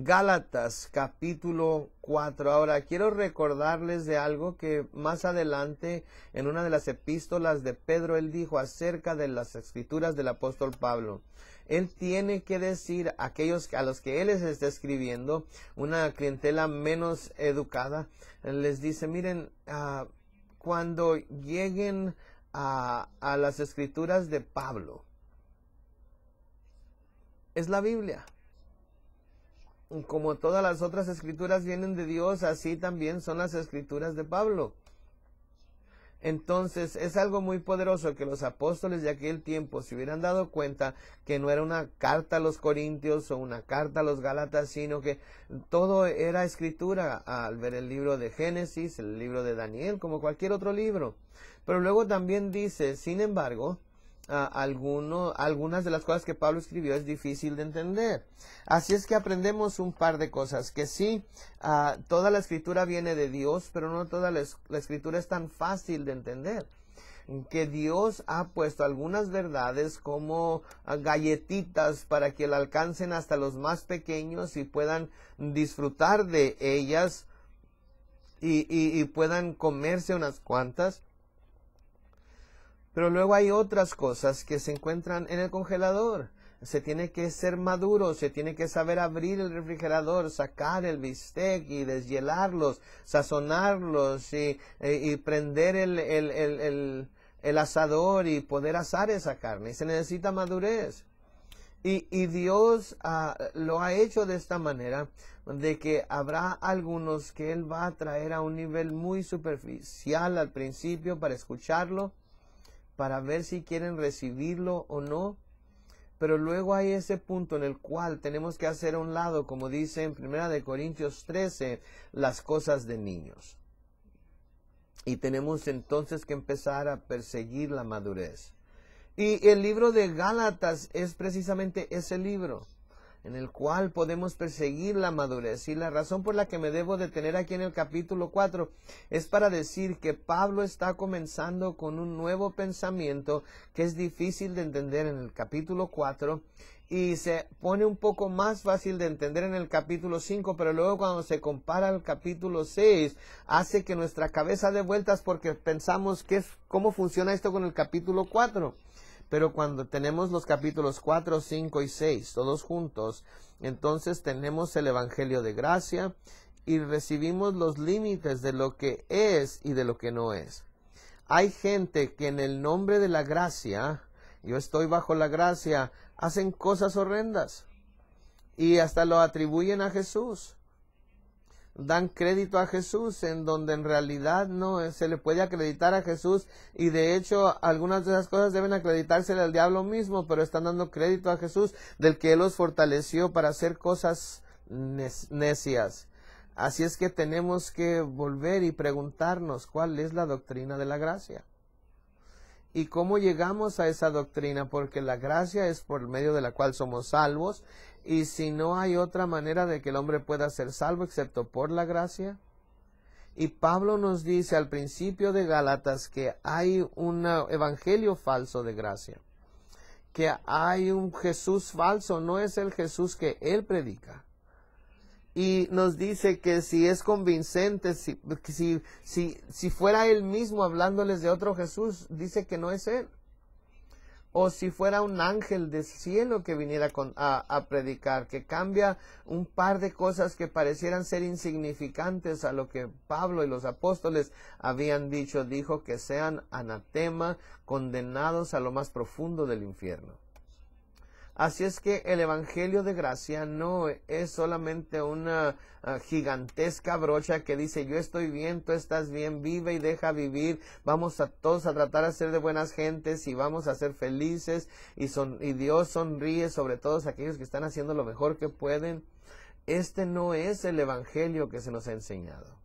Gálatas capítulo 4. Ahora quiero recordarles de algo que más adelante en una de las epístolas de Pedro él dijo acerca de las escrituras del apóstol Pablo. Él tiene que decir a aquellos a los que él les está escribiendo, una clientela menos educada, les dice, miren, cuando lleguen a las escrituras de Pablo, es la Biblia. Como todas las otras escrituras vienen de Dios, así también son las escrituras de Pablo. Entonces es algo muy poderoso que los apóstoles de aquel tiempo se hubieran dado cuenta que no era una carta a los Corintios o una carta a los Gálatas, sino que todo era escritura al ver el libro de Génesis, el libro de Daniel, como cualquier otro libro. Pero luego también dice, sin embargo, algunas de las cosas que Pablo escribió es difícil de entender. Así es que aprendemos un par de cosas, que sí, toda la escritura viene de Dios, pero no toda la escritura es tan fácil de entender. Que Dios ha puesto algunas verdades como galletitas para que la alcancen hasta los más pequeños y puedan disfrutar de ellas y puedan comerse unas cuantas. Pero luego hay otras cosas que se encuentran en el congelador. Se tiene que ser maduro, se tiene que saber abrir el refrigerador, sacar el bistec y deshielarlos, sazonarlos y prender el asador y poder asar esa carne. Y se necesita madurez. Y Dios lo ha hecho de esta manera, de que habrá algunos que Él va a traer a un nivel muy superficial al principio para escucharlo, para ver si quieren recibirlo o no. Pero luego hay ese punto en el cual tenemos que hacer a un lado, como dice en 1 Corintios 13, las cosas de niños. Y tenemos entonces que empezar a perseguir la madurez. Y el libro de Gálatas es precisamente ese libro en el cual podemos perseguir la madurez. Y la razón por la que me debo detener aquí en el capítulo 4 es para decir que Pablo está comenzando con un nuevo pensamiento que es difícil de entender en el capítulo 4 y se pone un poco más fácil de entender en el capítulo 5, pero luego cuando se compara al capítulo 6 hace que nuestra cabeza dé vueltas porque pensamos cómo funciona esto con el capítulo 4. Pero cuando tenemos los capítulos 4, 5 y 6 todos juntos, entonces tenemos el Evangelio de gracia y recibimos los límites de lo que es y de lo que no es. Hay gente que en el nombre de la gracia, yo estoy bajo la gracia, hacen cosas horrendas y hasta lo atribuyen a Jesús. Dan crédito a Jesús en donde en realidad no se le puede acreditar a Jesús, y de hecho algunas de esas cosas deben acreditársele al diablo mismo, pero están dando crédito a Jesús, del que Él los fortaleció para hacer cosas necias. Así es que tenemos que volver y preguntarnos cuál es la doctrina de la gracia. ¿Y cómo llegamos a esa doctrina? Porque la gracia es por medio de la cual somos salvos, y si no hay otra manera de que el hombre pueda ser salvo excepto por la gracia. Y Pablo nos dice al principio de Gálatas que hay un evangelio falso de gracia, que hay un Jesús falso, no es el Jesús que él predica. Y nos dice que si es convincente, si fuera él mismo hablándoles de otro Jesús, dice que no es él. O si fuera un ángel del cielo que viniera a predicar, que cambia un par de cosas que parecieran ser insignificantes a lo que Pablo y los apóstoles habían dicho, dijo que sean anatema, condenados a lo más profundo del infierno. Así es que el Evangelio de gracia no es solamente una gigantesca brocha que dice yo estoy bien, tú estás bien, vive y deja vivir, vamos a todos a tratar de ser de buenas gentes y vamos a ser felices y Dios sonríe sobre todos aquellos que están haciendo lo mejor que pueden. Este no es el Evangelio que se nos ha enseñado.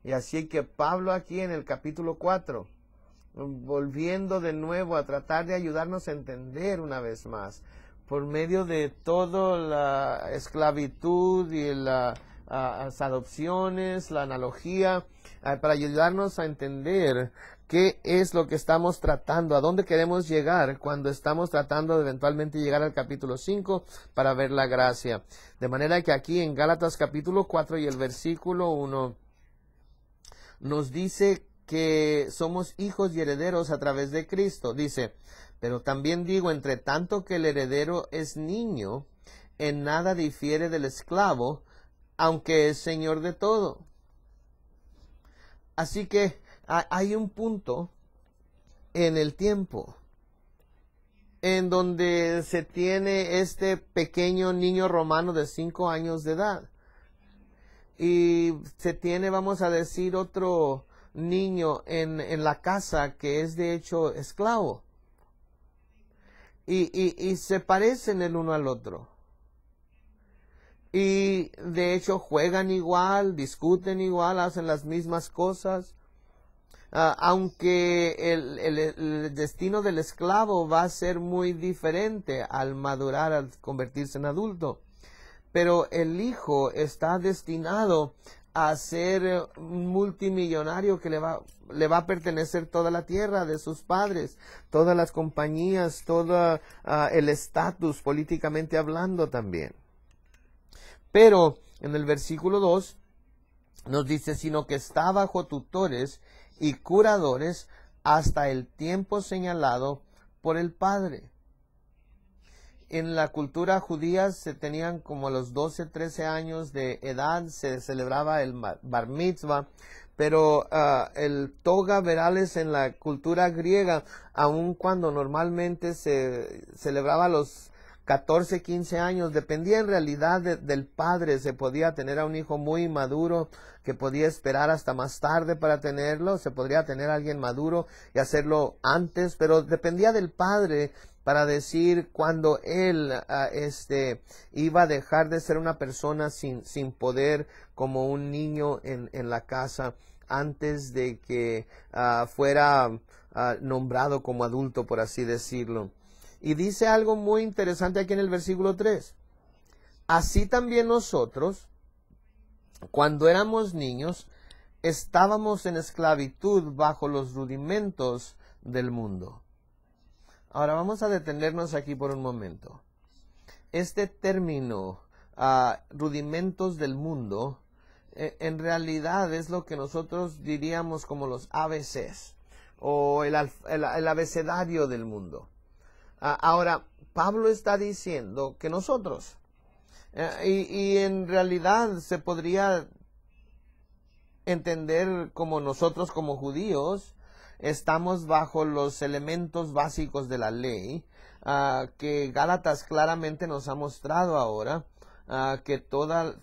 Y así que Pablo aquí en el capítulo 4, volviendo de nuevo a tratar de ayudarnos a entender una vez más, por medio de toda la esclavitud y las adopciones, la analogía, para ayudarnos a entender ¿Qué es lo que estamos tratando? ¿A dónde queremos llegar cuando estamos tratando de eventualmente llegar al capítulo 5 para ver la gracia? De manera que aquí en Gálatas capítulo 4 y el versículo 1 nos dice que somos hijos y herederos a través de Cristo. Dice, pero también digo, entre tanto que el heredero es niño, en nada difiere del esclavo, aunque es señor de todo. Así que hay un punto en el tiempo en donde se tiene este pequeño niño romano de 5 años de edad. Y se tiene, vamos a decir, otro niño en la casa que es de hecho esclavo. Y se parecen el uno al otro. Y de hecho juegan igual, discuten igual, hacen las mismas cosas. Aunque el destino del esclavo va a ser muy diferente al madurar, al convertirse en adulto. Pero el hijo está destinado a ser un multimillonario que le va a pertenecer toda la tierra de sus padres, todas las compañías, todo el estatus políticamente hablando también. Pero en el versículo 2 nos dice, sino que está bajo tutores y curadores hasta el tiempo señalado por el Padre. En la cultura judía se tenían como a los 12, 13 años de edad, se celebraba el bar mitzvah, pero el toga verales en la cultura griega, aun cuando normalmente se celebraba a los 14, 15 años, dependía en realidad del padre. Se podía tener a un hijo muy maduro que podía esperar hasta más tarde para tenerlo, se podría tener a alguien maduro y hacerlo antes, pero dependía del padre para decir cuando él iba a dejar de ser una persona sin poder, como un niño en la casa, antes de que fuera nombrado como adulto, por así decirlo. Y dice algo muy interesante aquí en el versículo 3. Así también nosotros, cuando éramos niños, estábamos en esclavitud bajo los rudimentos del mundo. Ahora vamos a detenernos aquí por un momento. Este término, rudimentos del mundo, en realidad es lo que nosotros diríamos como los ABCs, o el abecedario del mundo. Ahora, Pablo está diciendo que nosotros, y en realidad se podría entender como nosotros como judíos, estamos bajo los elementos básicos de la ley, que Gálatas claramente nos ha mostrado ahora, que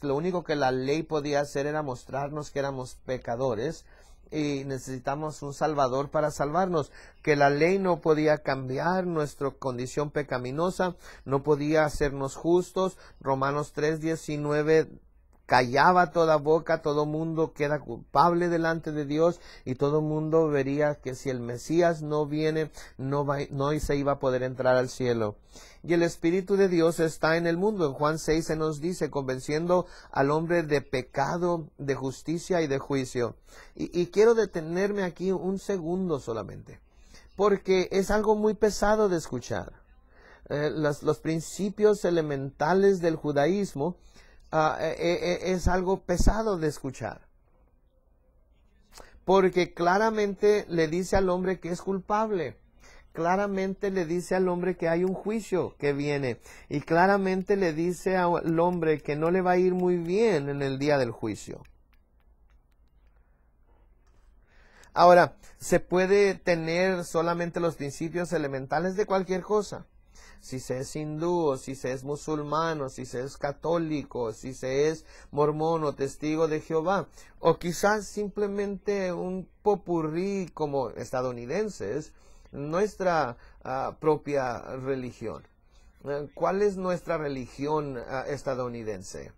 lo único que la ley podía hacer era mostrarnos que éramos pecadores, y necesitamos un Salvador para salvarnos, que la ley no podía cambiar nuestra condición pecaminosa, no podía hacernos justos. Romanos 3:19 callaba toda boca, todo mundo queda culpable delante de Dios, y todo mundo vería que si el Mesías no viene, no se iba a poder entrar al cielo. Y el Espíritu de Dios está en el mundo. En Juan 6 se nos dice, convenciendo al hombre de pecado, de justicia y de juicio. Y quiero detenerme aquí un segundo solamente, porque es algo muy pesado de escuchar. Los principios elementales del judaísmo es algo pesado de escuchar, porque claramente le dice al hombre que es culpable, claramente le dice al hombre que hay un juicio que viene, y claramente le dice al hombre que no le va a ir muy bien en el día del juicio. Ahora, se puede tener solamente los principios elementales de cualquier cosa. Si se es hindú, o si se es musulmán, si se es católico, si se es mormón o testigo de Jehová, o quizás simplemente un popurrí como estadounidenses, nuestra propia religión. ¿Cuál es nuestra religión estadounidense?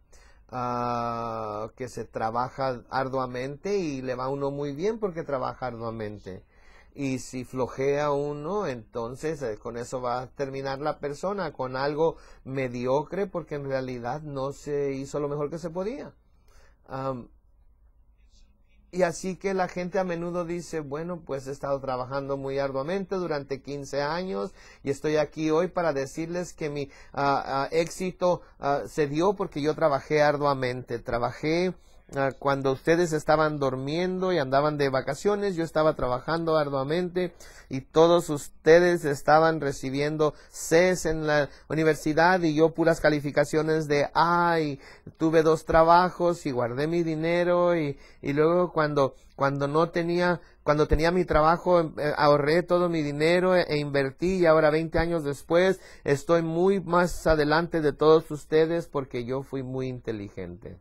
Que se trabaja arduamente y le va a uno muy bien porque trabaja arduamente. Y si flojea uno, entonces con eso va a terminar la persona, con algo mediocre, porque en realidad no se hizo lo mejor que se podía. Y así que la gente a menudo dice, bueno, pues he estado trabajando muy arduamente durante 15 años y estoy aquí hoy para decirles que mi éxito se dio porque yo trabajé arduamente. Trabajé cuando ustedes estaban durmiendo y andaban de vacaciones, yo estaba trabajando arduamente y todos ustedes estaban recibiendo Cs en la universidad y yo puras calificaciones de A, y tuve 2 trabajos y guardé mi dinero y luego cuando tenía mi trabajo, ahorré todo mi dinero e invertí, y ahora 20 años después estoy muy más adelante de todos ustedes porque yo fui muy inteligente.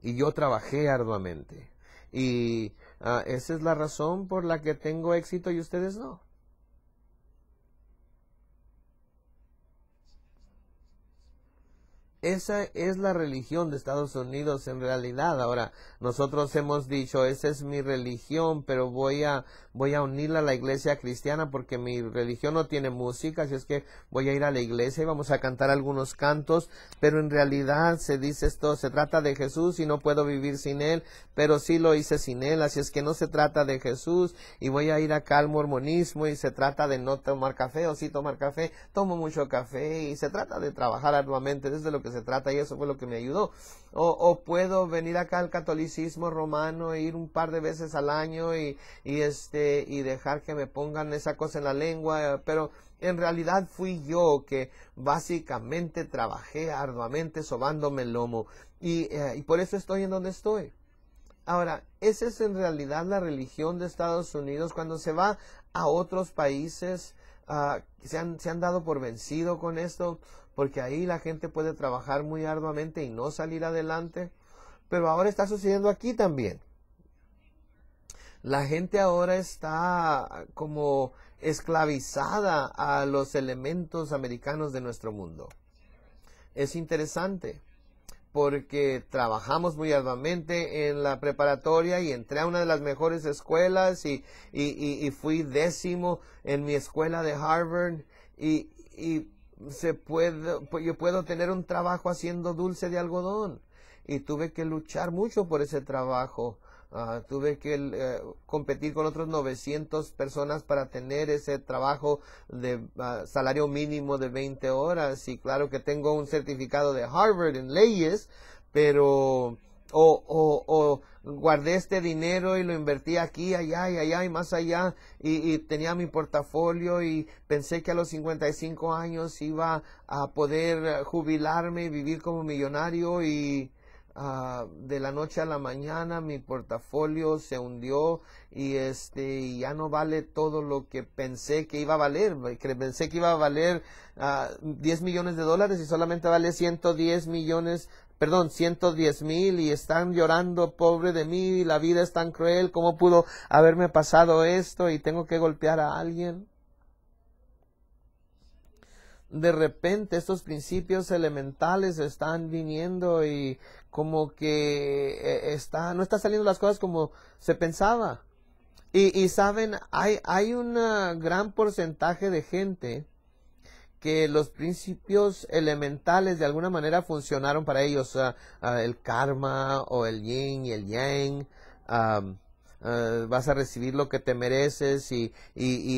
Y yo trabajé arduamente. Y esa es la razón por la que tengo éxito y ustedes no. Esa es la religión de Estados Unidos en realidad. Ahora, nosotros hemos dicho, esa es mi religión, pero voy a unirla a la iglesia cristiana porque mi religión no tiene música, así es que voy a ir a la iglesia y vamos a cantar algunos cantos, pero en realidad se dice esto, se trata de Jesús y no puedo vivir sin Él, pero sí lo hice sin Él, así es que no se trata de Jesús y voy a ir acá al mormonismo y se trata de no tomar café o sí tomar café, tomo mucho café y se trata de trabajar arduamente, desde lo que se trata, y eso fue lo que me ayudó. O puedo venir acá al catolicismo romano e ir un par de veces al año y dejar que me pongan esa cosa en la lengua, pero en realidad fui yo que básicamente trabajé arduamente sobándome el lomo y por eso estoy en donde estoy. Ahora, esa es en realidad la religión de Estados Unidos. Cuando se va a otros países, se han dado por vencido con esto, porque ahí la gente puede trabajar muy arduamente y no salir adelante. Pero ahora está sucediendo aquí también. La gente ahora está como esclavizada a los elementos americanos de nuestro mundo. Es interesante porque trabajamos muy arduamente en la preparatoria y entré a una de las mejores escuelas y fui 10º en mi escuela de Harvard y yo puedo tener un trabajo haciendo dulce de algodón y tuve que luchar mucho por ese trabajo. Tuve que competir con otros 900 personas para tener ese trabajo de salario mínimo de 20 horas. Y claro que tengo un certificado de Harvard en leyes, pero guardé este dinero y lo invertí aquí, allá y allá y más allá. Y tenía mi portafolio y pensé que a los 55 años iba a poder jubilarme y vivir como millonario y de la noche a la mañana mi portafolio se hundió y ya no vale todo lo que pensé que iba a valer. Pensé que iba a valer 10 millones de dólares y solamente vale 110,000 y están llorando, pobre de mí, la vida es tan cruel, ¿cómo pudo haberme pasado esto y tengo que golpear a alguien? De repente estos principios elementales están viniendo y como que no está saliendo las cosas como se pensaba. Y saben, hay un gran porcentaje de gente que los principios elementales de alguna manera funcionaron para ellos, el karma o el yin y el yang. Vas a recibir lo que te mereces y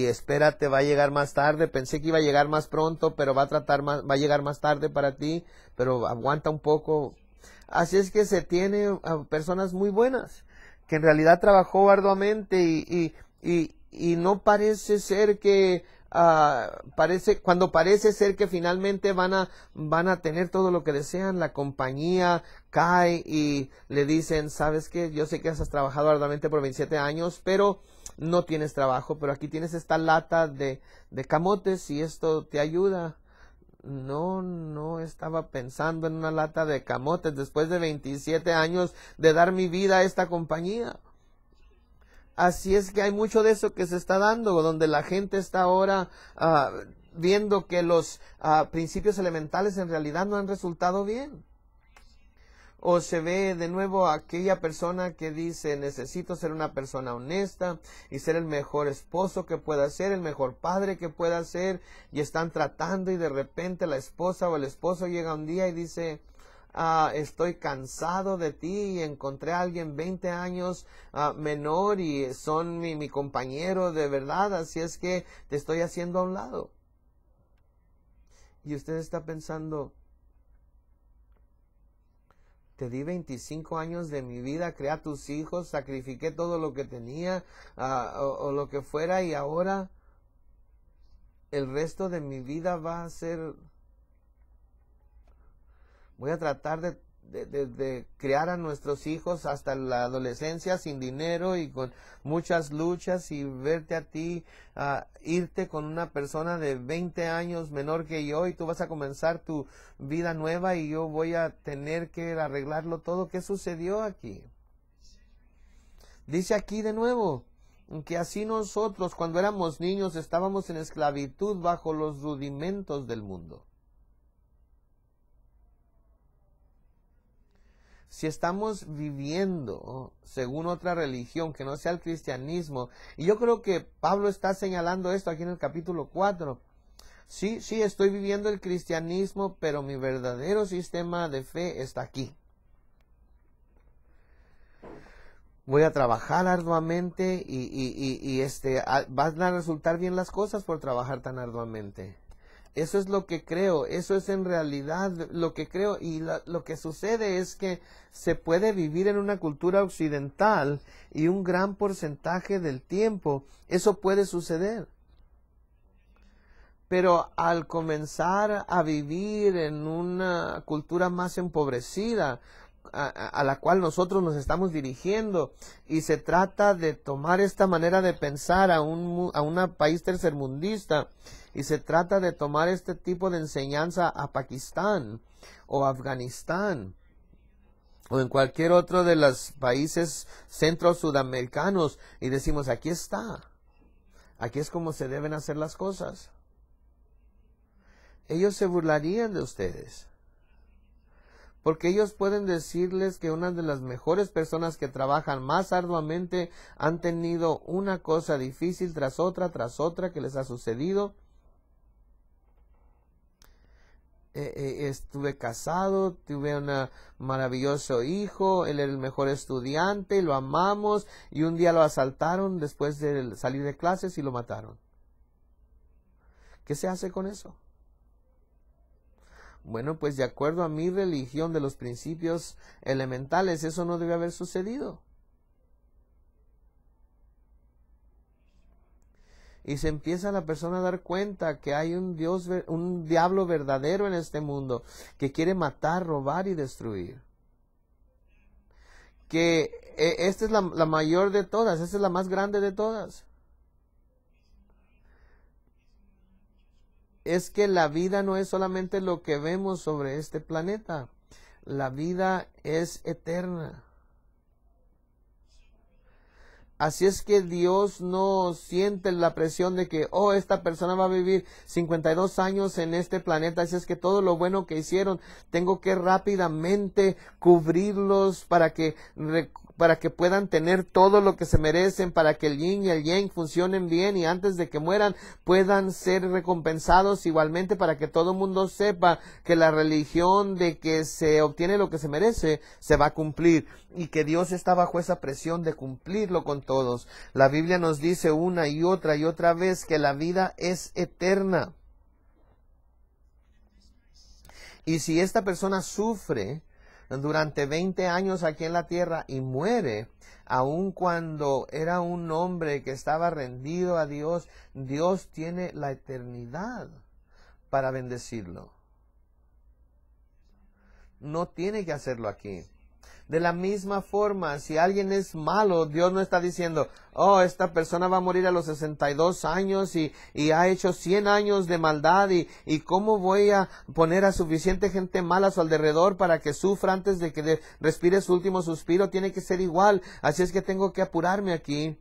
espérate, va a llegar más tarde. Pensé que iba a llegar más pronto, pero va a llegar más tarde para ti, pero aguanta un poco. Así es que se tiene personas muy buenas que en realidad trabajó arduamente y no parece ser que cuando parece ser que finalmente van a tener todo lo que desean, la compañía cae y le dicen, ¿sabes qué? Yo sé que has trabajado arduamente por 27 años, pero no tienes trabajo, pero aquí tienes esta lata de camotes y esto te ayuda. No estaba pensando en una lata de camotes después de 27 años de dar mi vida a esta compañía. Así es que hay mucho de eso que se está dando, donde la gente está ahora viendo que los principios elementales en realidad no han resultado bien. O se ve de nuevo aquella persona que dice, necesito ser una persona honesta y ser el mejor esposo que pueda ser, el mejor padre que pueda ser, y están tratando y de repente la esposa o el esposo llega un día y dice, estoy cansado de ti y encontré a alguien 20 años menor y son mi compañero de verdad, así es que te estoy haciendo a un lado. Y usted está pensando, te di 25 años de mi vida, creé a tus hijos, sacrifiqué todo lo que tenía o lo que fuera, y ahora el resto de mi vida va a ser, voy a tratar de criar a nuestros hijos hasta la adolescencia sin dinero y con muchas luchas, y verte a ti irte con una persona de 20 años menor que yo, y tú vas a comenzar tu vida nueva y yo voy a tener que arreglarlo todo. ¿Qué sucedió aquí? Dice aquí de nuevo que así nosotros cuando éramos niños estábamos en esclavitud bajo los rudimentos del mundo. Si estamos viviendo según otra religión que no sea el cristianismo, y yo creo que Pablo está señalando esto aquí en el capítulo 4, sí, estoy viviendo el cristianismo, pero mi verdadero sistema de fe está aquí. Voy a trabajar arduamente y van a resultar bien las cosas por trabajar tan arduamente. Eso es lo que creo, eso es en realidad lo que creo, y lo que sucede es que se puede vivir en una cultura occidental y un gran porcentaje del tiempo eso puede suceder. Pero al comenzar a vivir en una cultura más empobrecida, a la cual nosotros nos estamos dirigiendo, y se trata de tomar esta manera de pensar a un país tercermundista, y se trata de tomar este tipo de enseñanza a Pakistán o Afganistán o en cualquier otro de los países centro-sudamericanos, y decimos, aquí está, aquí es como se deben hacer las cosas. Ellos se burlarían de ustedes, porque ellos pueden decirles que una de las mejores personas que trabajan más arduamente han tenido una cosa difícil tras otra que les ha sucedido. Estuve casado, tuve un maravilloso hijo, él era el mejor estudiante, lo amamos, y un día lo asaltaron después de salir de clases y lo mataron. ¿Qué se hace con eso? Bueno, pues de acuerdo a mi religión de los principios elementales, eso no debe haber sucedido. Y se empieza la persona a dar cuenta que hay un diablo verdadero en este mundo que quiere matar, robar y destruir. Que esta es la mayor de todas, esta es la más grande de todas. Es que la vida no es solamente lo que vemos sobre este planeta. La vida es eterna. Así es que Dios no siente la presión de que, esta persona va a vivir 52 años en este planeta. Así es que todo lo bueno que hicieron, tengo que rápidamente cubrirlos para que puedan tener todo lo que se merecen, para que el yin y el yang funcionen bien, y antes de que mueran puedan ser recompensados igualmente, para que todo el mundo sepa que la religión de que se obtiene lo que se merece se va a cumplir, y que Dios está bajo esa presión de cumplirlo con todos. La Biblia nos dice una y otra vez que la vida es eterna. Y si esta persona sufre durante 20 años aquí en la tierra y muere, aun cuando era un hombre que estaba rendido a Dios, Dios tiene la eternidad para bendecirlo. No tiene que hacerlo aquí. De la misma forma, si alguien es malo, Dios no está diciendo, esta persona va a morir a los 62 años y ha hecho 100 años de maldad, y cómo voy a poner a suficiente gente mala a su alrededor para que sufra antes de que respire su último suspiro. Tiene que ser igual, así es que tengo que apurarme aquí.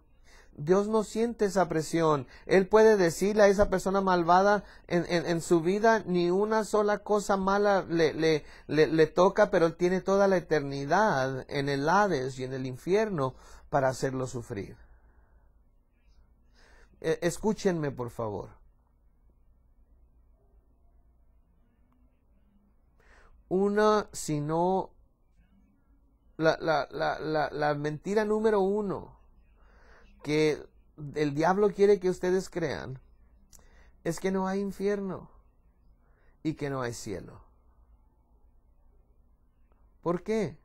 Dios no siente esa presión. Él puede decirle a esa persona malvada, en su vida ni una sola cosa mala le toca, pero Él tiene toda la eternidad en el Hades y en el infierno para hacerlo sufrir. Escúchenme, por favor. una, sino la mentira número uno que el diablo quiere que ustedes crean es que no hay infierno y que no hay cielo. ¿Por qué?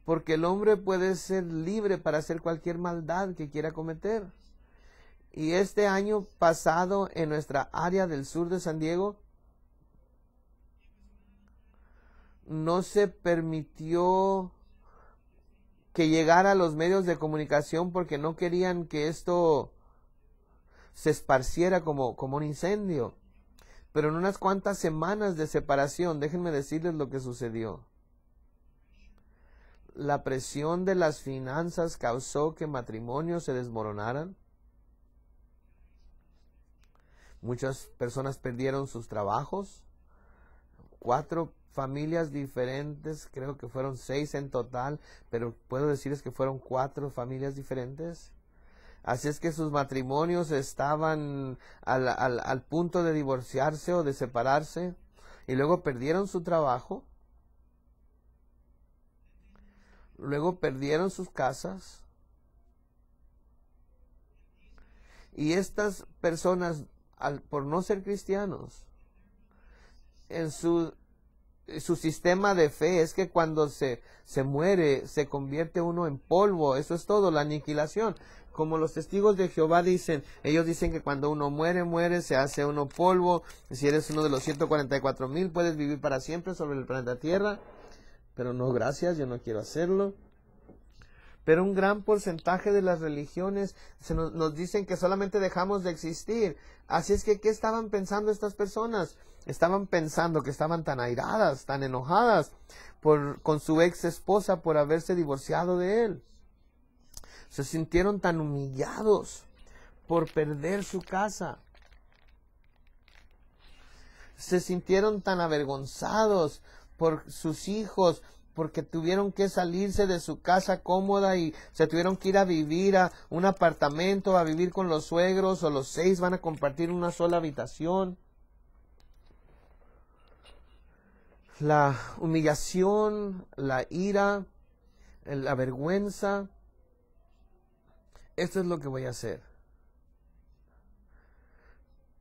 Porque el hombre puede ser libre para hacer cualquier maldad que quiera cometer. Y este año pasado en nuestra área del sur de San Diego no se permitió que llegara a los medios de comunicación porque no querían que esto se esparciera como un incendio. Pero en unas cuantas semanas de separación, déjenme decirles lo que sucedió. La presión de las finanzas causó que matrimonios se desmoronaran. Muchas personas perdieron sus trabajos. 4 familias diferentes, creo que fueron 6 en total, pero puedo decirles que fueron 4 familias diferentes. Así es que sus matrimonios estaban al punto de divorciarse o de separarse, y luego perdieron su trabajo, luego perdieron sus casas, y estas personas, por no ser cristianos, en su sistema de fe es que cuando se muere se convierte uno en polvo. Eso es todo, la aniquilación. Como los testigos de Jehová dicen, ellos dicen que cuando uno muere, se hace uno polvo. Si eres uno de los 144,000, puedes vivir para siempre sobre el planeta Tierra. Pero no, gracias, yo no quiero hacerlo. Pero un gran porcentaje de las religiones nos dicen que solamente dejamos de existir. Así es que, ¿qué estaban pensando estas personas? Estaban pensando que estaban tan airadas, tan enojadas con su ex esposa por haberse divorciado de él. Se sintieron tan humillados por perder su casa. Se sintieron tan avergonzados por sus hijos, porque tuvieron que salirse de su casa cómoda y se tuvieron que ir a vivir a un apartamento, a vivir con los suegros, o los 6 van a compartir una sola habitación. La humillación, la ira, la vergüenza. Esto es lo que voy a hacer.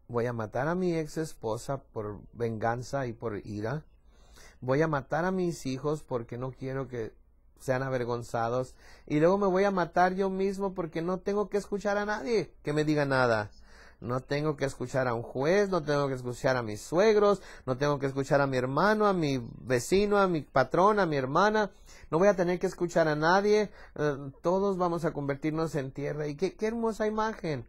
Voy a matar a mi ex esposa por venganza y por ira. Voy a matar a mis hijos porque no quiero que sean avergonzados. Y luego me voy a matar yo mismo porque no tengo que escuchar a nadie que me diga nada. No tengo que escuchar a un juez, no tengo que escuchar a mis suegros, no tengo que escuchar a mi hermano, a mi vecino, a mi patrón, a mi hermana. No voy a tener que escuchar a nadie. Todos vamos a convertirnos en tierra. Y qué hermosa imagen.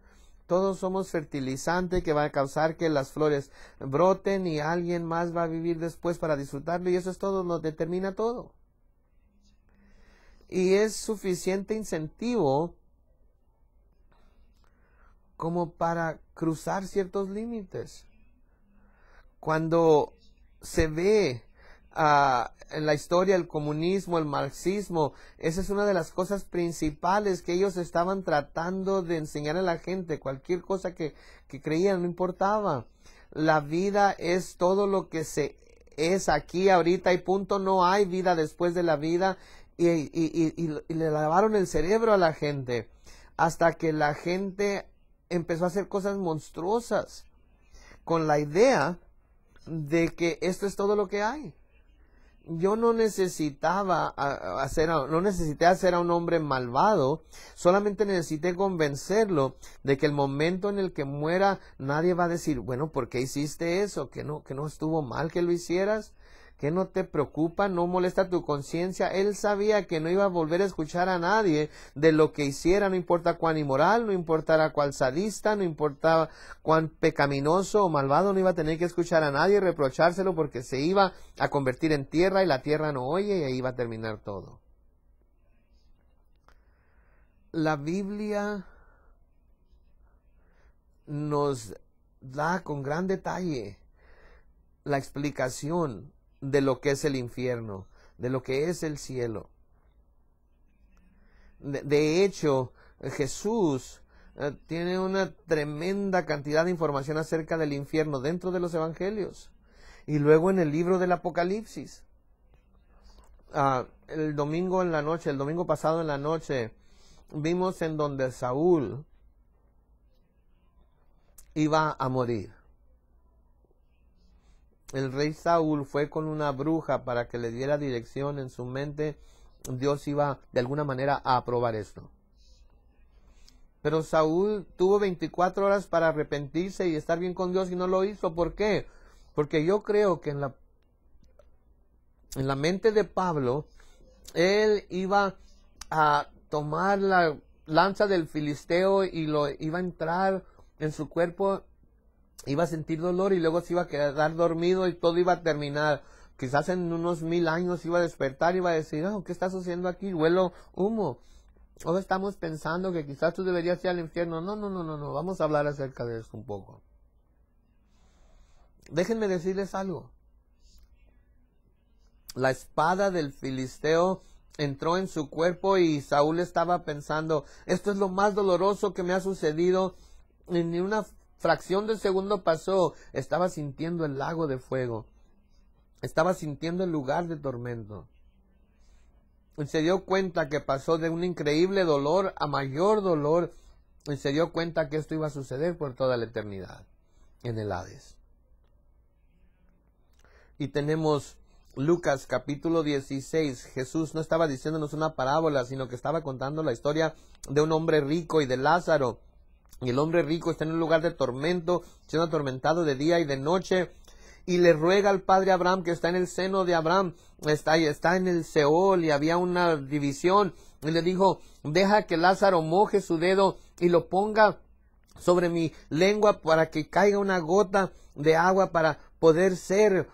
Todos somos fertilizante que va a causar que las flores broten y alguien más va a vivir después para disfrutarlo, y eso es todo, lo determina todo. Y es suficiente incentivo como para cruzar ciertos límites. Cuando se ve en la historia el comunismo, el marxismo, esa es una de las cosas principales que ellos estaban tratando de enseñar a la gente. Cualquier cosa que creían, no importaba. La vida es todo lo que se es aquí, ahorita y punto. No hay vida después de la vida. Y le lavaron el cerebro a la gente hasta que la gente empezó a hacer cosas monstruosas con la idea de que esto es todo lo que hay. Yo no necesité hacer a un hombre malvado, solamente necesité convencerlo de que el momento en el que muera nadie va a decir, bueno, ¿por qué hiciste eso? ¿Que no estuvo mal que lo hicieras? ¿Que no te preocupa? ¿No molesta tu conciencia? Él sabía que no iba a volver a escuchar a nadie de lo que hiciera, no importa cuán inmoral, no importara cuán sadista, no importaba cuán pecaminoso o malvado, no iba a tener que escuchar a nadie y reprochárselo porque se iba a convertir en tierra y la tierra no oye y ahí iba a terminar todo. La Biblia nos da con gran detalle la explicación de lo que es el infierno, de lo que es el cielo. De hecho, Jesús tiene una tremenda cantidad de información acerca del infierno dentro de los evangelios. Y luego en el libro del Apocalipsis. El domingo pasado en la noche, vimos en donde Saúl iba a morir. El rey Saúl fue con una bruja para que le diera dirección en su mente. Dios iba de alguna manera a aprobar esto. Pero Saúl tuvo 24 horas para arrepentirse y estar bien con Dios y no lo hizo. ¿Por qué? Porque yo creo que en la mente de Pablo, él iba a tomar la lanza del filisteo y lo iba a entrar en su cuerpo, iba a sentir dolor y luego se iba a quedar dormido y todo iba a terminar. Quizás en unos 1000 años iba a despertar y iba a decir, ¿qué está sucediendo aquí? Huelo humo. O estamos pensando que quizás tú deberías ir al infierno. No. Vamos a hablar acerca de esto un poco. Déjenme decirles algo. La espada del filisteo entró en su cuerpo y Saúl estaba pensando, esto es lo más doloroso que me ha sucedido. Ni una fracción de segundo pasó. Estaba sintiendo el lago de fuego. Estaba sintiendo el lugar de tormento. Y se dio cuenta que pasó de un increíble dolor a mayor dolor. Y se dio cuenta que esto iba a suceder por toda la eternidad en el Hades. Y tenemos Lucas capítulo 16. Jesús no estaba diciéndonos una parábola, sino que estaba contando la historia de un hombre rico y de Lázaro. Y el hombre rico está en un lugar de tormento, siendo atormentado de día y de noche. Y le ruega al padre Abraham, que está en el seno de Abraham, está en el Seol, y había una división. Y le dijo, deja que Lázaro moje su dedo y lo ponga sobre mi lengua para que caiga una gota de agua para poder ser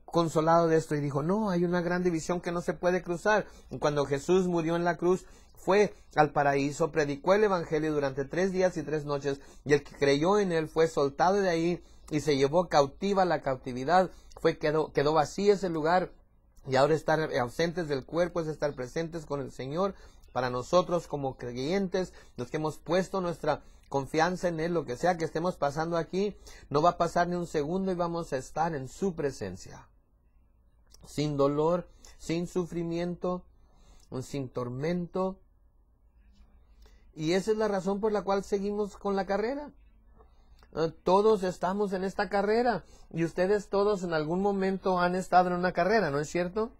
consolado de esto. Y dijo, no, hay una gran división que no se puede cruzar. Y cuando Jesús murió en la cruz, fue al paraíso, predicó el evangelio durante 3 días y 3 noches, y el que creyó en él fue soltado de ahí y se llevó cautiva la cautividad. Quedó vacío ese lugar, y ahora estar ausentes del cuerpo es estar presentes con el Señor. Para nosotros como creyentes, los que hemos puesto nuestra confianza en Él, lo que sea que estemos pasando aquí, no va a pasar ni un segundo y vamos a estar en su presencia. Sin dolor, sin sufrimiento, sin tormento. Y esa es la razón por la cual seguimos con la carrera. Todos estamos en esta carrera. Y ustedes todos en algún momento han estado en una carrera, ¿no es cierto?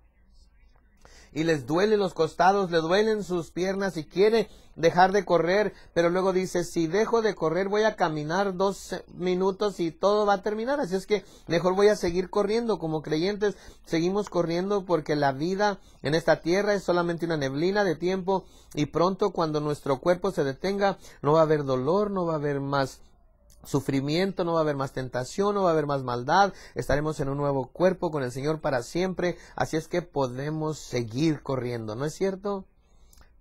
Y les duelen los costados, le duelen sus piernas y quiere dejar de correr, pero luego dice, si dejo de correr voy a caminar 2 minutos y todo va a terminar, así es que mejor voy a seguir corriendo. Como creyentes seguimos corriendo porque la vida en esta tierra es solamente una neblina de tiempo, y pronto cuando nuestro cuerpo se detenga no va a haber dolor, no va a haber más sufrimiento, no va a haber más tentación, no va a haber más maldad. Estaremos en un nuevo cuerpo con el Señor para siempre. Así es que podemos seguir corriendo, ¿no es cierto?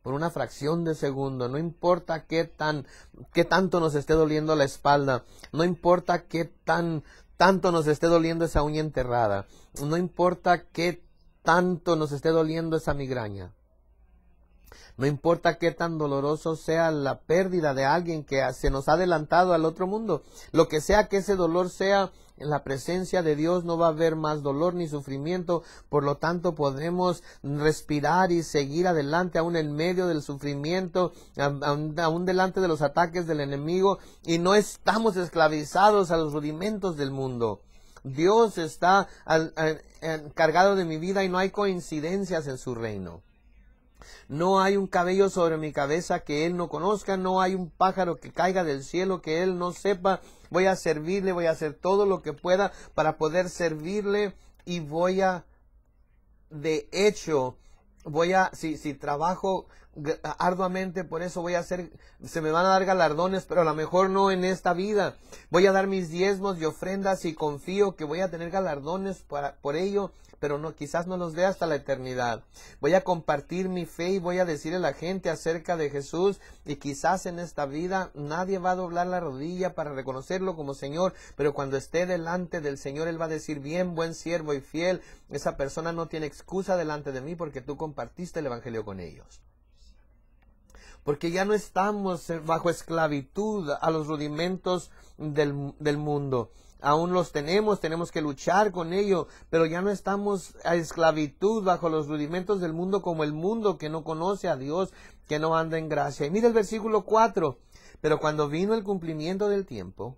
Por una fracción de segundo. No importa qué tanto nos esté doliendo la espalda. No importa qué tanto nos esté doliendo esa uña enterrada. No importa qué tanto nos esté doliendo esa migraña. No importa qué tan doloroso sea la pérdida de alguien que se nos ha adelantado al otro mundo. Lo que sea que ese dolor sea, en la presencia de Dios no va a haber más dolor ni sufrimiento. Por lo tanto, podremos respirar y seguir adelante aún en medio del sufrimiento, aún delante de los ataques del enemigo. Y no estamos esclavizados a los rudimentos del mundo. Dios está encargado de mi vida y no hay coincidencias en su reino. No hay un cabello sobre mi cabeza que Él no conozca, no hay un pájaro que caiga del cielo que Él no sepa. Voy a servirle, voy a hacer todo lo que pueda para poder servirle, y si trabajo arduamente por eso, se me van a dar galardones, pero a lo mejor no en esta vida. Voy a dar mis diezmos y ofrendas y confío que voy a tener galardones por ello, pero no, quizás no los vea hasta la eternidad. Voy a compartir mi fe y voy a decirle a la gente acerca de Jesús, y quizás en esta vida nadie va a doblar la rodilla para reconocerlo como Señor, pero cuando esté delante del Señor Él va a decir, bien, buen siervo y fiel. Esa persona no tiene excusa delante de mí porque tú compartiste el evangelio con ellos. porque ya no estamos bajo esclavitud a los rudimentos del mundo. Aún los tenemos que luchar con ello, pero ya no estamos a esclavitud bajo los rudimentos del mundo como el mundo que no conoce a Dios, que no anda en gracia. Y mira el versículo 4, pero cuando vino el cumplimiento del tiempo,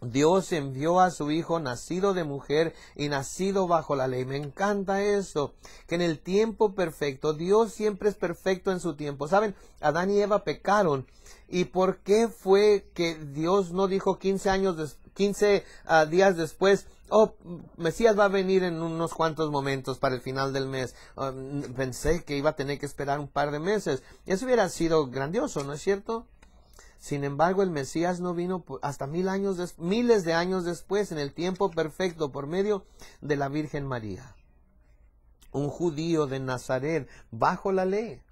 Dios envió a su Hijo nacido de mujer y nacido bajo la ley. Me encanta eso, que en el tiempo perfecto, Dios siempre es perfecto en su tiempo. ¿Saben? Adán y Eva pecaron. ¿Y por qué fue que Dios no dijo 15 días después, oh, Mesías va a venir en unos cuantos momentos para el final del mes? Pensé que iba a tener que esperar un par de meses. Eso hubiera sido grandioso, ¿no es cierto? Sin embargo, el Mesías no vino hasta miles de años después, en el tiempo perfecto, por medio de la Virgen María. Un judío de Nazaret, bajo la ley.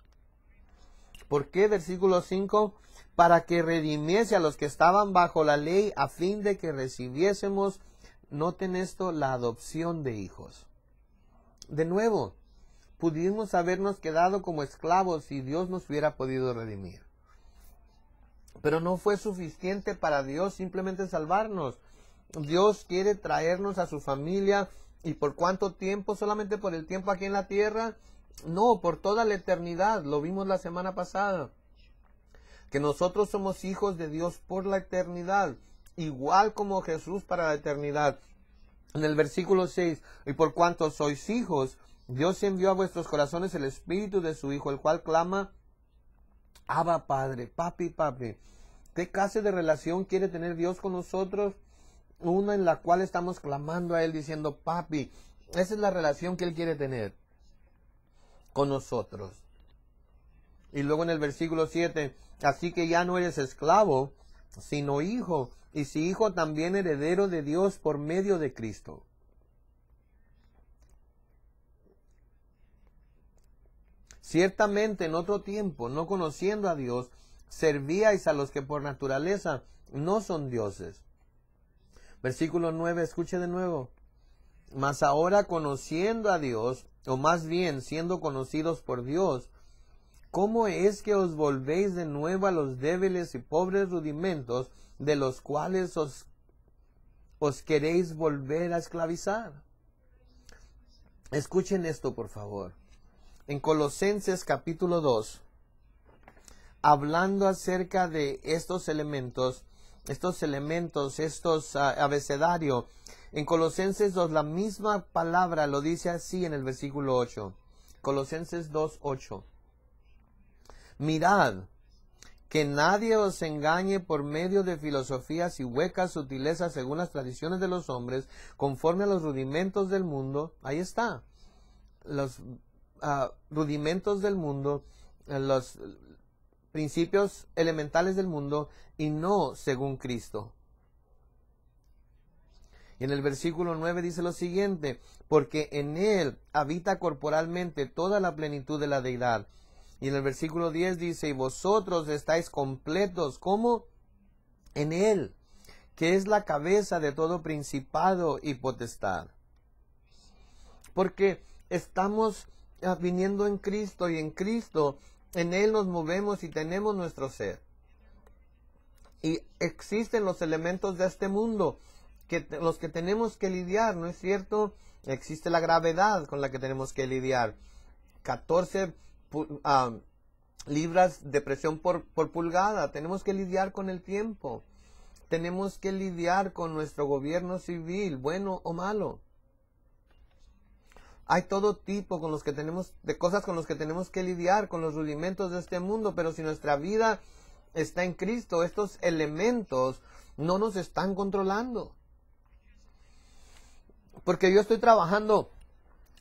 ¿Por qué? Versículo 5, para que redimiese a los que estaban bajo la ley, a fin de que recibiésemos, noten esto, la adopción de hijos. De nuevo, pudimos habernos quedado como esclavos si Dios nos hubiera podido redimir. Pero no fue suficiente para Dios simplemente salvarnos. Dios quiere traernos a su familia. ¿Y por cuánto tiempo? ¿Solamente por el tiempo aquí en la tierra? No, por toda la eternidad. Lo vimos la semana pasada. Que nosotros somos hijos de Dios por la eternidad. Igual como Jesús para la eternidad. En el versículo 6, y por cuanto sois hijos, Dios envió a vuestros corazones el Espíritu de su Hijo, el cual clama, Abba Padre, papi, papi. ¿Qué clase de relación quiere tener Dios con nosotros? Una en la cual estamos clamando a Él diciendo, papi. Esa es la relación que Él quiere tener con nosotros. Y luego en el versículo 7, así que ya no eres esclavo, sino hijo. Y si hijo, también heredero de Dios por medio de Cristo. Ciertamente en otro tiempo, no conociendo a Dios, servíais a los que por naturaleza no son dioses. Versículo 9, escuche de nuevo. Mas ahora conociendo a Dios, o más bien siendo conocidos por Dios, ¿cómo es que os volvéis de nuevo a los débiles y pobres rudimentos de los cuales os queréis volver a esclavizar? Escuchen esto, por favor. En Colosenses capítulo 2, hablando acerca de estos elementos, abecedario, en Colosenses 2, la misma palabra lo dice así en el versículo 8. Colosenses 2, 8. Mirad, que nadie os engañe por medio de filosofías y huecas sutilezas según las tradiciones de los hombres, conforme a los rudimentos del mundo. Ahí está. Los rudimentos del mundo, los principios elementales del mundo, y no según Cristo. Y en el versículo 9 dice lo siguiente, porque en Él habita corporalmente toda la plenitud de la deidad. Y en el versículo 10 dice, y vosotros estáis completos, ¿cómo? En Él, que es la cabeza de todo principado y potestad. Porque estamos viniendo en Cristo, y en Cristo, en Él nos movemos y tenemos nuestro ser. Y existen los elementos de este mundo, los que tenemos que lidiar, ¿no es cierto? Existe la gravedad con la que tenemos que lidiar. 14 libras de presión por pulgada. Tenemos que lidiar con el tiempo. Tenemos que lidiar con nuestro gobierno civil, bueno o malo. Hay todo tipo de cosas con los que tenemos que lidiar, con los rudimentos de este mundo, pero si nuestra vida está en Cristo, estos elementos no nos están controlando. Porque yo estoy trabajando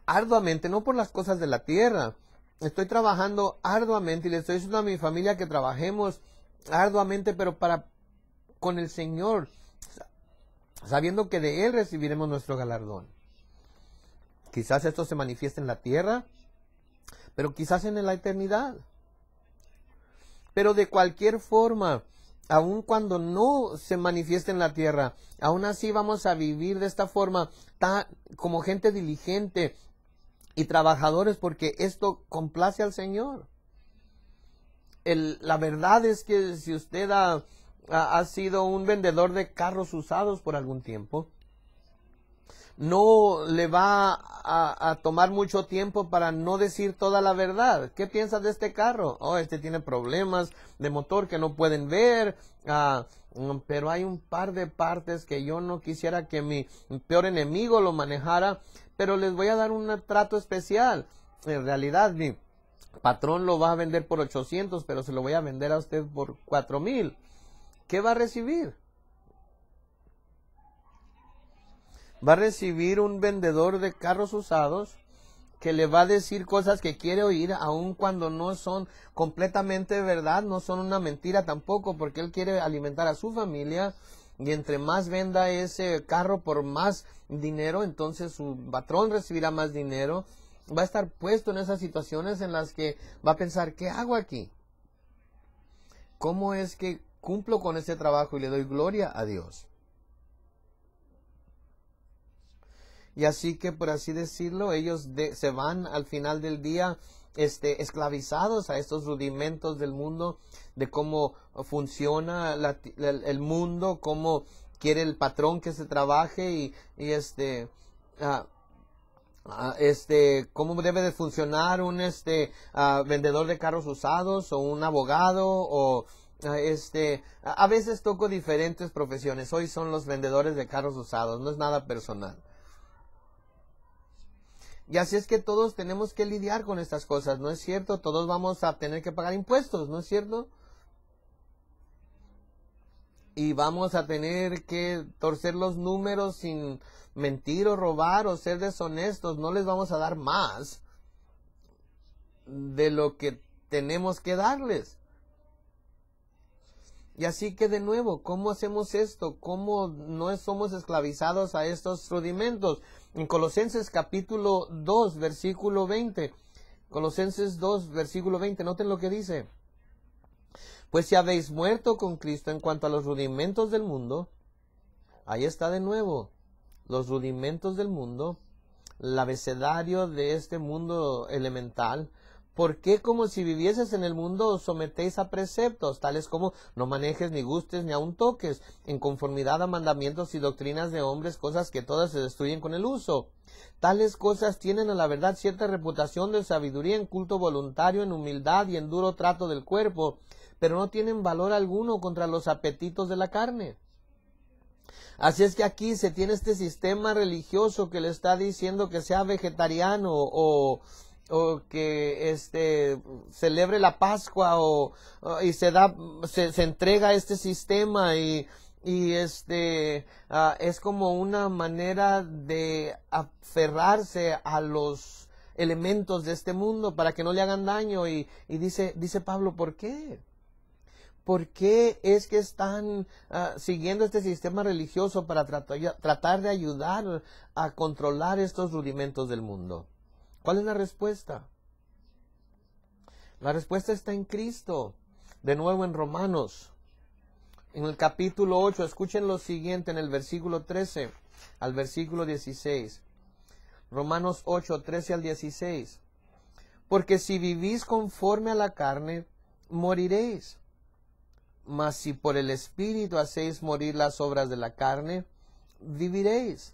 arduamente, no por las cosas de la tierra, estoy trabajando arduamente y le estoy diciendo a mi familia que trabajemos arduamente, pero con el Señor, sabiendo que de Él recibiremos nuestro galardón. Quizás esto se manifieste en la tierra, pero quizás en la eternidad. Pero de cualquier forma, aun cuando no se manifieste en la tierra, aún así vamos a vivir de esta forma como gente diligente y trabajadores, porque esto complace al Señor. La verdad es que si usted ha sido un vendedor de carros usados por algún tiempo, no le va a tomar mucho tiempo para no decir toda la verdad. ¿Qué piensas de este carro? Oh, este tiene problemas de motor que no pueden ver, pero hay un par de partes que yo no quisiera que mi peor enemigo lo manejara, pero les voy a dar un trato especial. En realidad, mi patrón lo va a vender por 800, pero se lo voy a vender a usted por 4000. ¿Qué va a recibir? Va a recibir un vendedor de carros usados que le va a decir cosas que quiere oír, aun cuando no son completamente verdad, no son una mentira tampoco, porque él quiere alimentar a su familia, y entre más venda ese carro por más dinero, entonces su patrón recibirá más dinero. Va a estar puesto en esas situaciones en las que va a pensar, ¿qué hago aquí? ¿Cómo es que cumplo con este trabajo y le doy gloria a Dios? Y así que, por así decirlo, ellos se van al final del día esclavizados a estos rudimentos del mundo, de cómo funciona el mundo, cómo quiere el patrón que se trabaje ah, cómo debe de funcionar un vendedor de carros usados o un abogado o a veces toco diferentes profesiones. Hoy son los vendedores de carros usados, no es nada personal. Y así es que todos tenemos que lidiar con estas cosas, ¿no es cierto? Todos vamos a tener que pagar impuestos, ¿no es cierto? Y vamos a tener que torcer los números sin mentir o robar o ser deshonestos. No les vamos a dar más de lo que tenemos que darles. Y así que de nuevo, ¿cómo hacemos esto? ¿Cómo no somos esclavizados a estos rudimentos? En Colosenses capítulo 2, versículo 20. Colosenses 2, versículo 20. Noten lo que dice. Pues si habéis muerto con Cristo en cuanto a los rudimentos del mundo, ahí está de nuevo, los rudimentos del mundo, el abecedario de este mundo elemental. ¿Por qué como si vivieses en el mundo os sometéis a preceptos, tales como no manejes, ni gustes, ni aun toques, en conformidad a mandamientos y doctrinas de hombres, cosas que todas se destruyen con el uso? Tales cosas tienen a la verdad cierta reputación de sabiduría en culto voluntario, en humildad y en duro trato del cuerpo, pero no tienen valor alguno contra los apetitos de la carne. Así es que aquí se tiene este sistema religioso que le está diciendo que sea vegetariano o que celebre la Pascua y se entrega a este sistema y es como una manera de aferrarse a los elementos de este mundo para que no le hagan daño y dice Pablo, ¿por qué? ¿Por qué es que están siguiendo este sistema religioso para tratar de ayudar a controlar estos rudimentos del mundo? ¿Cuál es la respuesta? La respuesta está en Cristo. De nuevo en Romanos, en el capítulo 8, escuchen lo siguiente en el versículo 13 al versículo 16. Romanos 8, 13 al 16. Porque si vivís conforme a la carne, moriréis. Mas si por el Espíritu hacéis morir las obras de la carne, viviréis.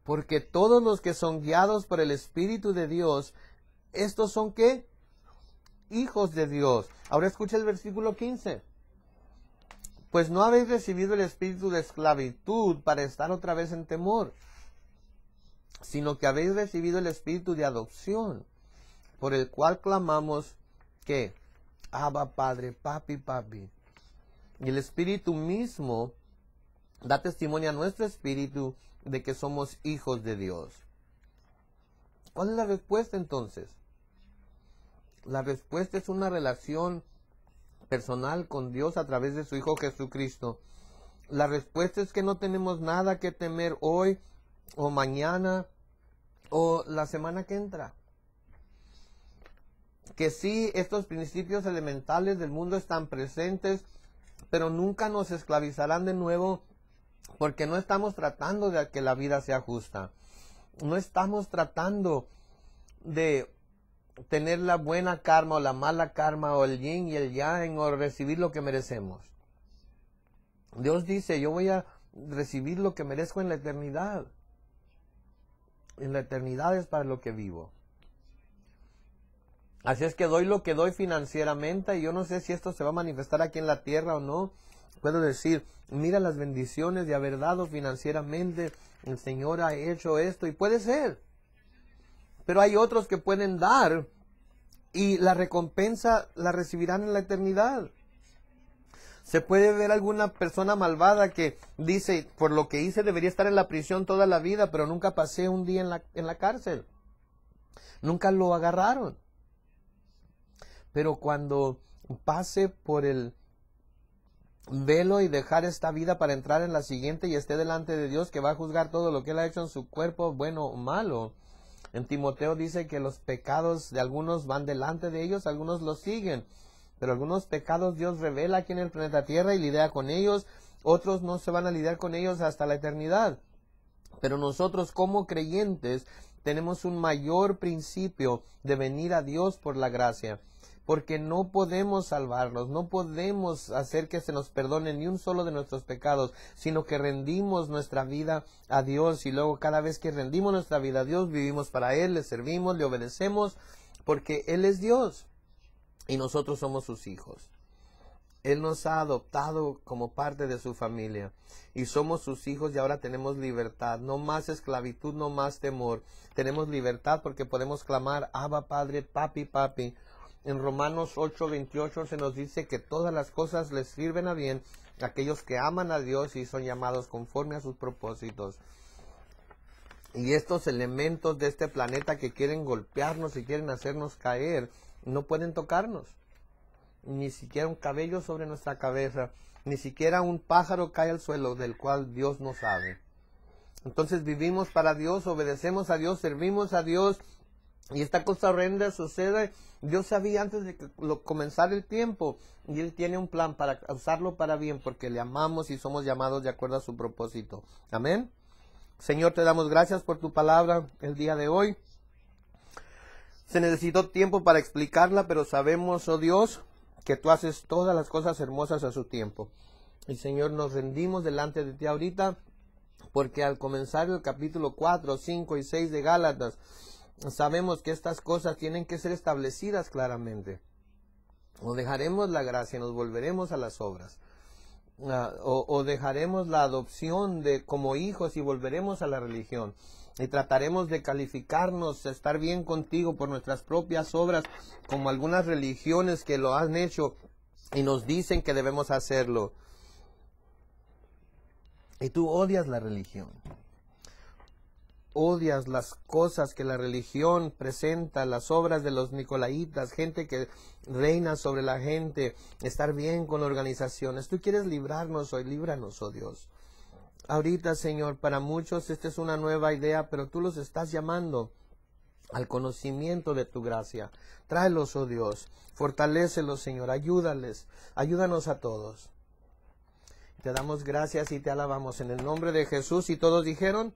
Porque todos los que son guiados por el Espíritu de Dios, estos son ¿qué? Hijos de Dios. Ahora escucha el versículo 15. Pues no habéis recibido el espíritu de esclavitud para estar otra vez en temor, sino que habéis recibido el espíritu de adopción, por el cual clamamos ¿qué? Abba Padre, papi, papi. Y el Espíritu mismo da testimonio a nuestro espíritu de que somos hijos de Dios. ¿Cuál es la respuesta entonces? La respuesta es una relación personal con Dios a través de su Hijo Jesucristo. La respuesta es que no tenemos nada que temer hoy o mañana o la semana que entra. Que sí, estos principios elementales del mundo están presentes, pero nunca nos esclavizarán de nuevo, porque no estamos tratando de que la vida sea justa. No estamos tratando de tener la buena karma o la mala karma o el yin y el yang o recibir lo que merecemos. Dios dice, yo voy a recibir lo que merezco en la eternidad. En la eternidad es para lo que vivo. Así es que doy lo que doy financieramente y yo no sé si esto se va a manifestar aquí en la tierra o no. Puedo decir, mira las bendiciones de haber dado financieramente, el Señor ha hecho esto y puede ser. Pero hay otros que pueden dar y la recompensa la recibirán en la eternidad. Se puede ver alguna persona malvada que dice, por lo que hice debería estar en la prisión toda la vida, pero nunca pasé un día en la cárcel. Nunca lo agarraron. Pero cuando pase por el velo y dejar esta vida para entrar en la siguiente y esté delante de Dios que va a juzgar todo lo que él ha hecho en su cuerpo, bueno o malo. En Timoteo dice que los pecados de algunos van delante de ellos, algunos los siguen. Pero algunos pecados Dios revela aquí en el planeta Tierra y lidia con ellos. Otros no se van a lidiar con ellos hasta la eternidad. Pero nosotros como creyentes tenemos un mayor principio de venir a Dios por la gracia. Porque no podemos salvarnos, no podemos hacer que se nos perdone ni un solo de nuestros pecados, sino que rendimos nuestra vida a Dios y luego cada vez que rendimos nuestra vida a Dios, vivimos para Él, le servimos, le obedecemos, porque Él es Dios y nosotros somos sus hijos. Él nos ha adoptado como parte de su familia y somos sus hijos y ahora tenemos libertad, no más esclavitud, no más temor. Tenemos libertad porque podemos clamar, Abba Padre, papi, papi. En Romanos 8:28 se nos dice que todas las cosas les sirven a bien a aquellos que aman a Dios y son llamados conforme a sus propósitos. Y estos elementos de este planeta que quieren golpearnos y quieren hacernos caer, no pueden tocarnos. Ni siquiera un cabello sobre nuestra cabeza, ni siquiera un pájaro cae al suelo del cual Dios no sabe. Entonces vivimos para Dios, obedecemos a Dios, servimos a Dios. Y esta cosa horrenda sucede, Dios sabía antes de que comenzara el tiempo y Él tiene un plan para usarlo para bien porque le amamos y somos llamados de acuerdo a su propósito. Amén. Señor, te damos gracias por tu palabra el día de hoy. Se necesitó tiempo para explicarla, pero sabemos, oh Dios, que tú haces todas las cosas hermosas a su tiempo. Y Señor, nos rendimos delante de ti ahorita porque al comenzar el capítulo 4, 5 y 6 de Gálatas, sabemos que estas cosas tienen que ser establecidas claramente. O dejaremos la gracia y nos volveremos a las obras. O dejaremos la adopción como hijos y volveremos a la religión. Y trataremos de calificarnos, estar bien contigo por nuestras propias obras, como algunas religiones que lo han hecho y nos dicen que debemos hacerlo. Y tú odias la religión. Odias las cosas que la religión presenta, las obras de los nicolaitas, gente que reina sobre la gente, estar bien con organizaciones. Tú quieres librarnos hoy, líbranos, oh Dios. Ahorita, Señor, para muchos esta es una nueva idea, pero tú los estás llamando al conocimiento de tu gracia. Tráelos, oh Dios, fortalécelos, Señor, ayúdales, ayúdanos a todos. Te damos gracias y te alabamos en el nombre de Jesús y todos dijeron...